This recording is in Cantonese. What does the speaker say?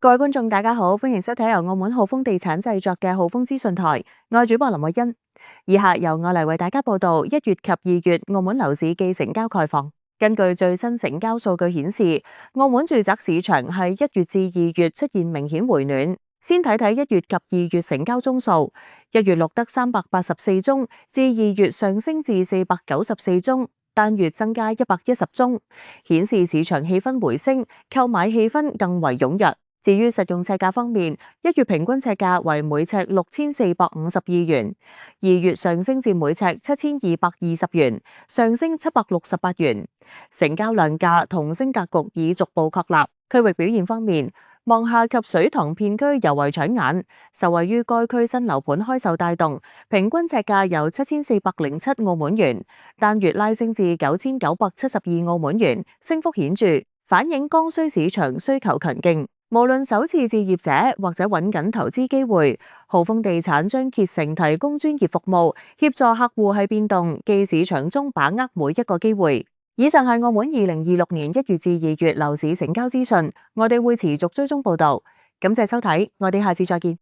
各位觀眾，大家好，歡迎收睇由澳門浩豐地產製作嘅浩豐資訊台，我係主播林慧欣。以下由我嚟為大家報道1月及2月澳門樓市既成交概況。根據最新成交數據顯示，澳門住宅市場係1月至2月出現明顯回暖。先睇睇1月及2月成交宗數，1月錄得384宗，至2月上升至494宗。單月增加110宗，顯示市場氣氛回升，購買氣氛更為踴躍。至於實用尺價方面，1月平均尺價為每尺6452元，2月上升至每尺7220元，上升768元。成交量價同升格局已逐步確立。區域表現方面，望廈及水塘片區尤為搶眼，受惠於該區新樓盤開售帶動，平均尺價由7407澳門元，單月拉升至9972澳門元，升幅顯著，反映剛需市場需求強勁。無論首次置業者或者揾緊投資機會，浩豐地產將竭誠提供專業服務，協助客戶喺變動既市場中把握每一個機會。以上係澳門2026年1月至2月樓市成交資訊，我哋會持續追蹤報導。感謝收睇，我哋下次再見。